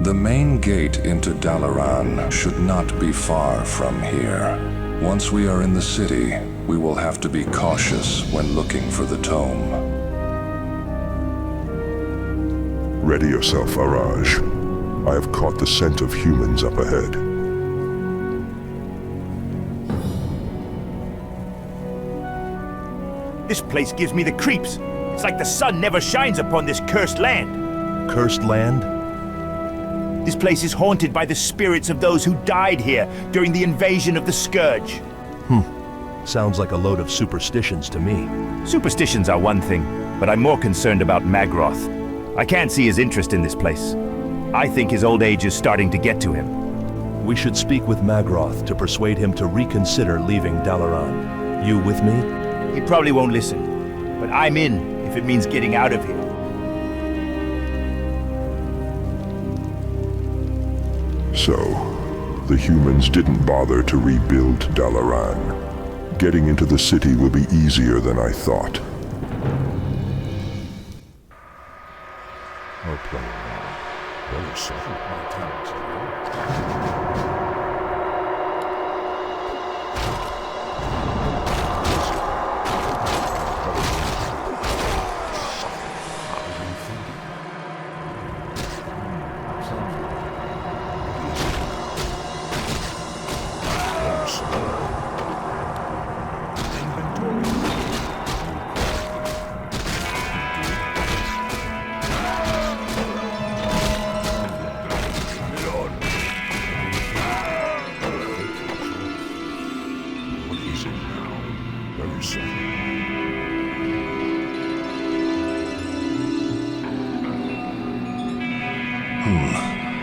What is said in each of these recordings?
The main gate into Dalaran should not be far from here. Once we are in the city, we will have to be cautious when looking for the tome. Ready yourself, Araj. I have caught the scent of humans up ahead. This place gives me the creeps. It's like the sun never shines upon this cursed land. Cursed land? This place is haunted by the spirits of those who died here during the invasion of the Scourge. Sounds like a load of superstitions to me. Superstitions are one thing, but I'm more concerned about Magroth. I can't see his interest in this place. I think his old age is starting to get to him. We should speak with Magroth to persuade him to reconsider leaving Dalaran. You with me? He probably won't listen, but I'm in if it means getting out of here. So, the humans didn't bother to rebuild Dalaran. Getting into the city will be easier than I thought. Our player now. Well, it's settled my talent.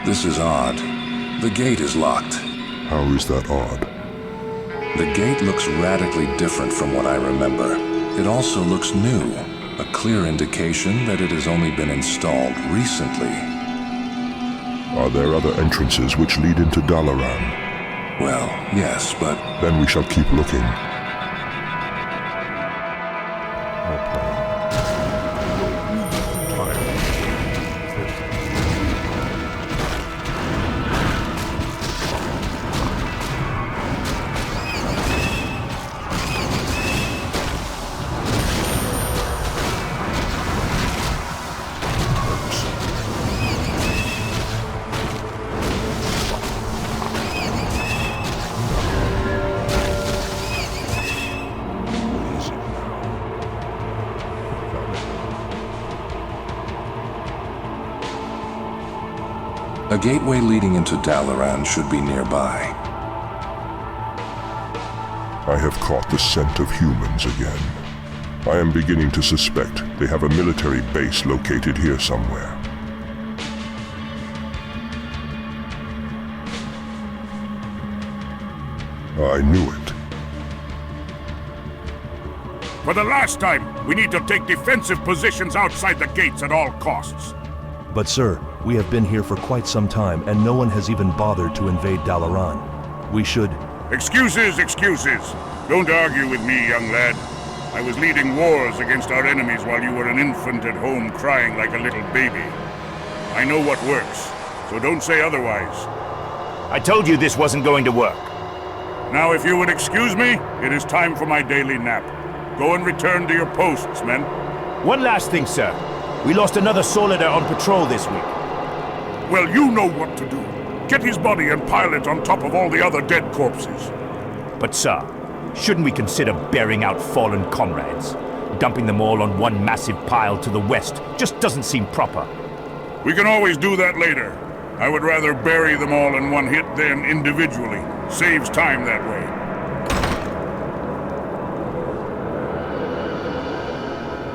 This is odd. The gate is locked. How is that odd? The gate looks radically different from what I remember. It also looks new, a clear indication that it has only been installed recently. Are there other entrances which lead into Dalaran? Well, yes, but... Then we shall keep looking. A gateway leading into Dalaran should be nearby. I have caught the scent of humans again. I am beginning to suspect they have a military base located here somewhere. I knew it. For the last time, we need to take defensive positions outside the gates at all costs. But sir, we have been here for quite some time and no one has even bothered to invade Dalaran. We should... Excuses, excuses. Don't argue with me, young lad. I was leading wars against our enemies while you were an infant at home crying like a little baby. I know what works, so don't say otherwise. I told you this wasn't going to work. Now if you would excuse me, it is time for my daily nap. Go and return to your posts, men. One last thing, sir. We lost another Solider on patrol this week. Well, you know what to do. Get his body and pile it on top of all the other dead corpses. But sir, shouldn't we consider burying out fallen comrades? Dumping them all on one massive pile to the west just doesn't seem proper. We can always do that later. I would rather bury them all in one hit than individually. Saves time that way.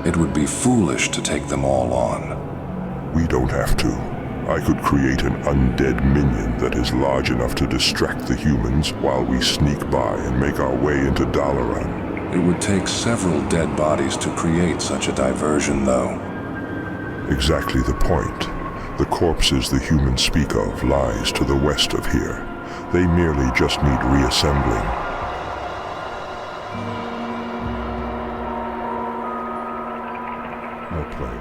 It would be foolish to take them all on. We don't have to. I could create an undead minion that is large enough to distract the humans while we sneak by and make our way into Dalaran. It would take several dead bodies to create such a diversion, though. Exactly the point. The corpses the humans speak of lies to the west of here. They merely just need reassembling. No play.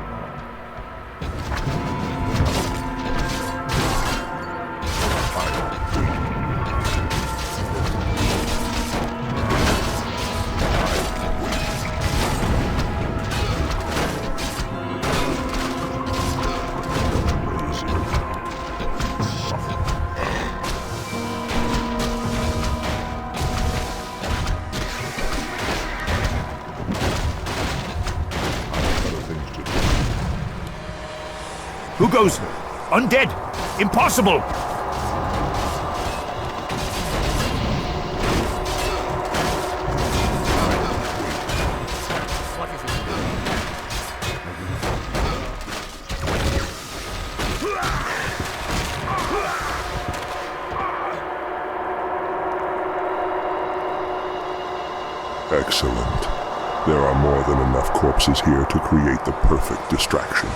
Who goes? Undead! Impossible! Excellent. There are more than enough corpses here to create the perfect distraction.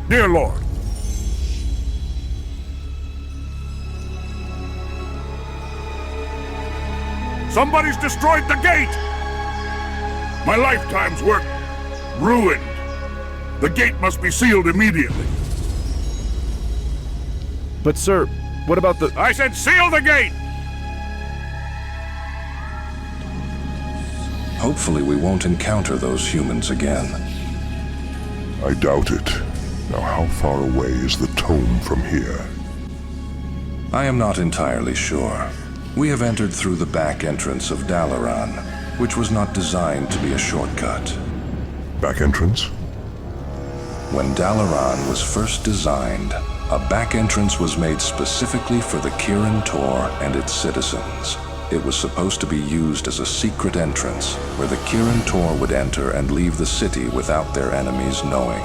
Dear Lord, somebody's destroyed the gate! My lifetime's work ruined. The gate must be sealed immediately. But sir, what about the... I said seal the gate! Hopefully we won't encounter those humans again. I doubt it. Now how far away is the tome from here? I am not entirely sure. We have entered through the back entrance of Dalaran, which was not designed to be a shortcut. Back entrance? When Dalaran was first designed, a back entrance was made specifically for the Kirin Tor and its citizens. It was supposed to be used as a secret entrance, where the Kirin Tor would enter and leave the city without their enemies knowing.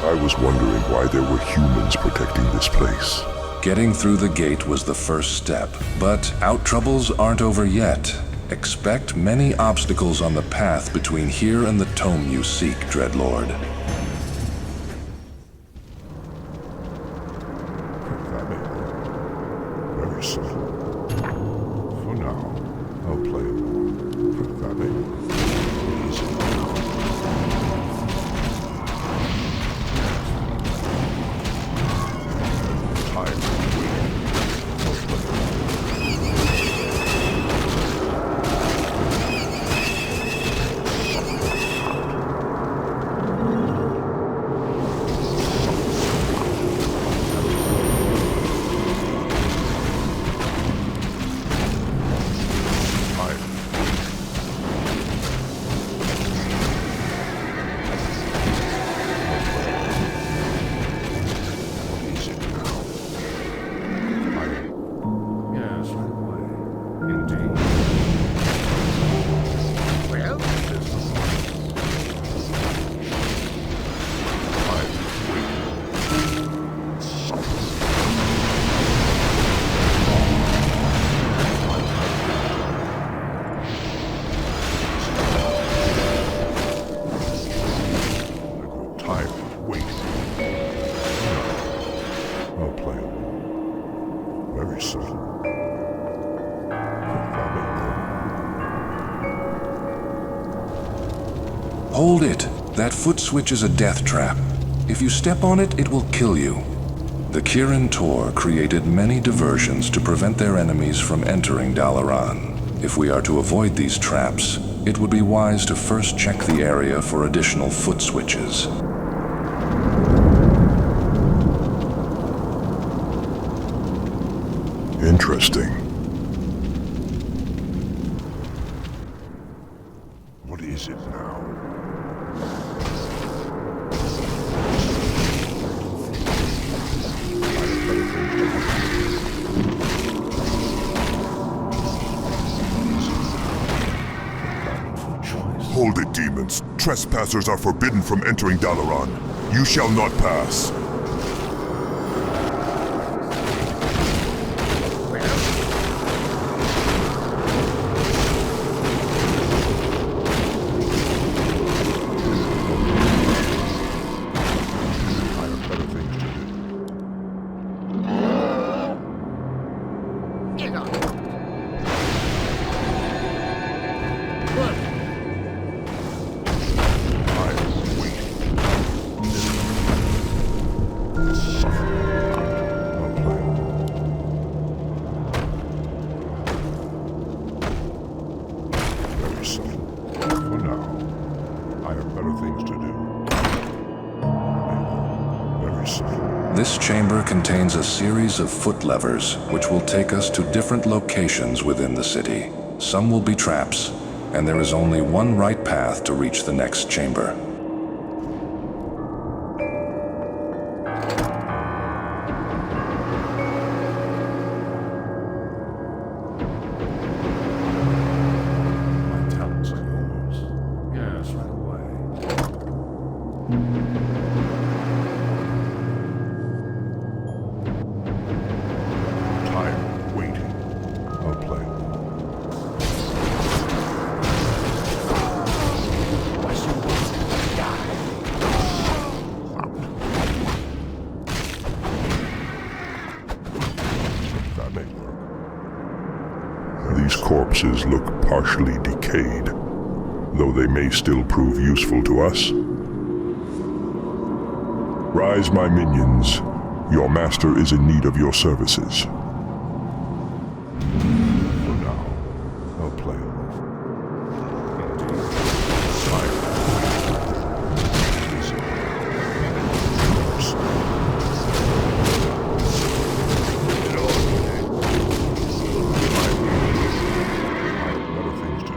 I was wondering why there were humans protecting this place. Getting through the gate was the first step, but out troubles aren't over yet. Expect many obstacles on the path between here and the tome you seek, Dreadlord. That may help. Very subtle. For now, I'll play it. That may easy. Hold it. That foot switch is a death trap. If you step on it, it will kill you. The Kirin Tor created many diversions to prevent their enemies from entering Dalaran. If we are to avoid these traps, it would be wise to first check the area for additional foot switches. Interesting. What is it now? Hold it, demons. Trespassers are forbidden from entering Dalaran. You shall not pass. This chamber contains a series of foot levers, which will take us to different locations within the city. Some will be traps, and there is only one right path to reach the next chamber. My talents are yours. Yes, right away. Time waiting. I'll play. That may work. These corpses look partially decayed, though they may still prove useful to us. Rise, my minions. Your master is in need of your services. For now, I'll play. Better things to do.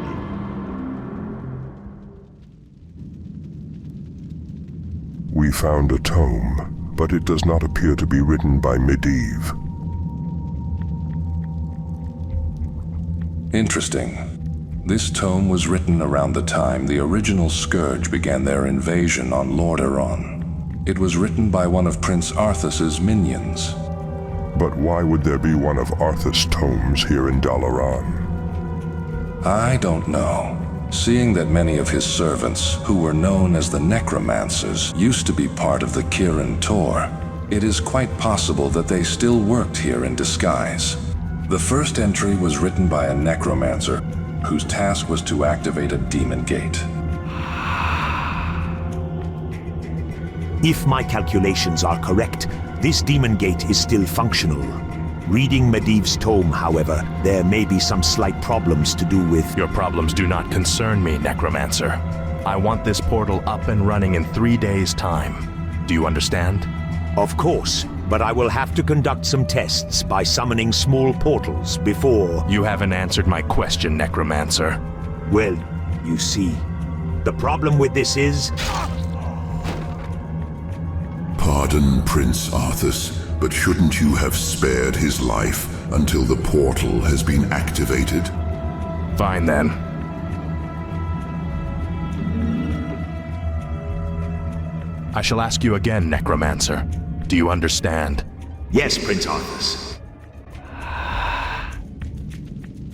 We found a tome, but it does not appear to be written by Medivh. Interesting. This tome was written around the time the original Scourge began their invasion on Lordaeron. It was written by one of Prince Arthas's minions. But why would there be one of Arthas' tomes here in Dalaran? I don't know. Seeing that many of his servants, who were known as the Necromancers, used to be part of the Kirin Tor, it is quite possible that they still worked here in disguise. The first entry was written by a Necromancer, whose task was to activate a demon gate. If my calculations are correct, this demon gate is still functional. Reading Medivh's tome, however, there may be some slight problems to do with... Your problems do not concern me, Necromancer. I want this portal up and running in 3 days' time. Do you understand? Of course, but I will have to conduct some tests by summoning small portals before... You haven't answered my question, Necromancer. Well, you see, the problem with this is... Pardon, Prince Arthas, but shouldn't you have spared his life until the portal has been activated? Fine then. I shall ask you again, Necromancer. Do you understand? Yes, Prince Arthas.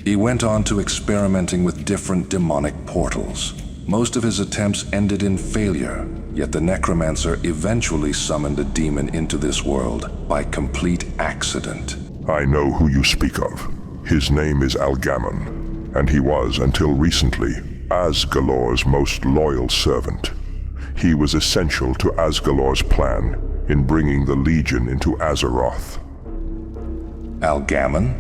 He went on to experimenting with different demonic portals. Most of his attempts ended in failure, yet the Necromancer eventually summoned a demon into this world by complete accident. I know who you speak of. His name is Algamon, and he was, until recently, Asgalor's most loyal servant. He was essential to Asgalor's plan in bringing the Legion into Azeroth. Algamon?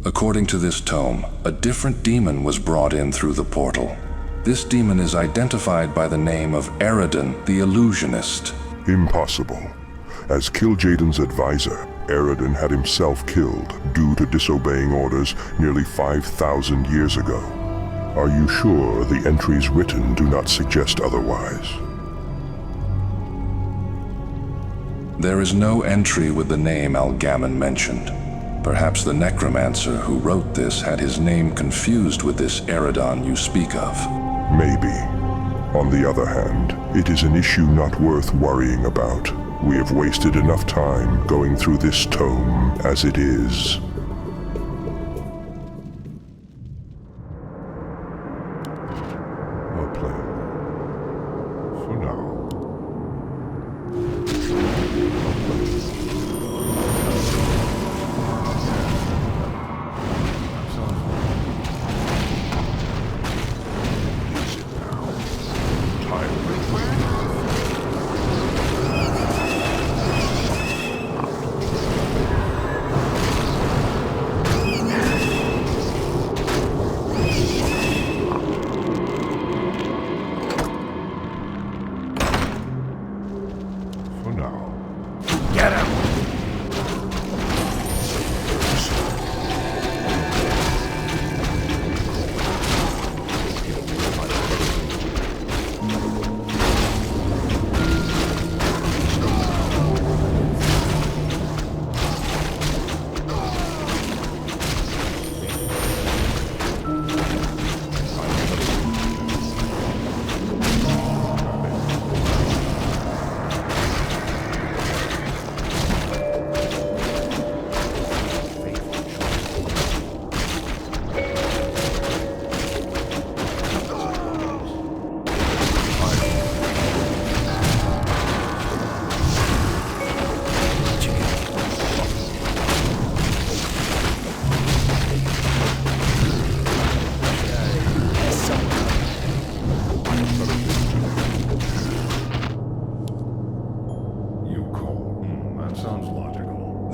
According to this tome, a different demon was brought in through the portal. This demon is identified by the name of Eredin the Illusionist. Impossible. As Kil'jaeden's advisor, Eredin had himself killed due to disobeying orders nearly 5,000 years ago. Are you sure the entries written do not suggest otherwise? There is no entry with the name Algamon mentioned. Perhaps the Necromancer who wrote this had his name confused with this Eredin you speak of. Maybe. On the other hand, it is an issue not worth worrying about. We have wasted enough time going through this tome as it is. I'll play. For now.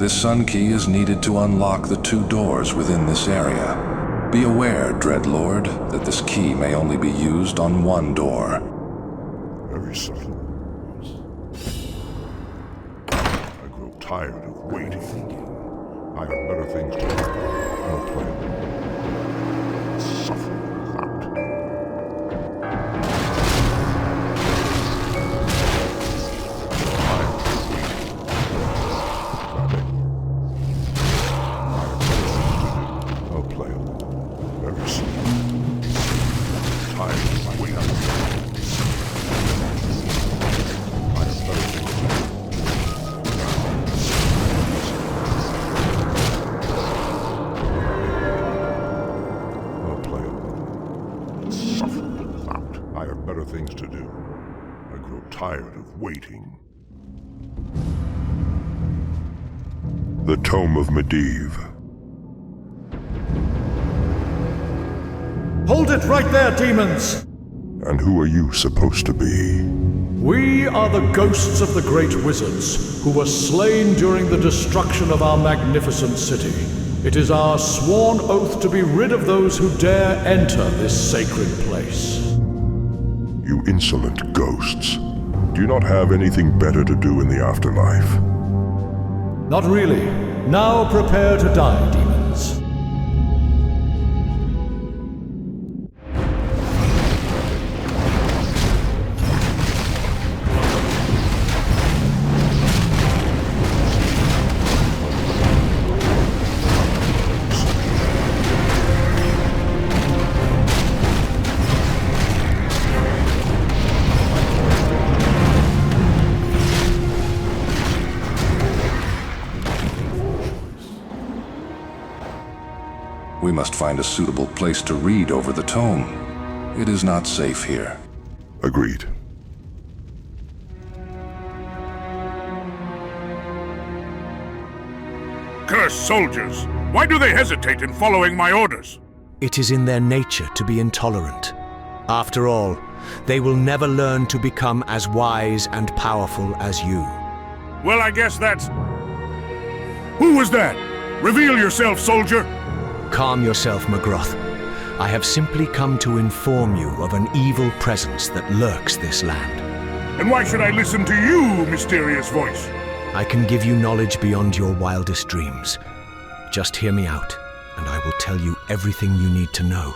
This sun key is needed to unlock the 2 doors within this area. Be aware, Dreadlord, that this key may only be used on 1 door. Very subtle. I grow tired of waiting. I have better things to do. No plan. Suffer without. No plan. Very simple. Tired of waiting. I have better things to do. Things to do. I grow tired of waiting. The Tome of Medivh. Hold it right there, demons! And who are you supposed to be? We are the ghosts of the great wizards, who were slain during the destruction of our magnificent city. It is our sworn oath to be rid of those who dare enter this sacred place. You insolent ghosts. Do you not have anything better to do in the afterlife? Not really. Now prepare to die, demons. We must find a suitable place to read over the tome. It is not safe here. Agreed. Cursed soldiers! Why do they hesitate in following my orders? It is in their nature to be intolerant. After all, they will never learn to become as wise and powerful as you. Well, I guess that's... Who was that? Reveal yourself, soldier! Calm yourself, Magroth. I have simply come to inform you of an evil presence that lurks this land. And why should I listen to you, mysterious voice? I can give you knowledge beyond your wildest dreams. Just hear me out, and I will tell you everything you need to know.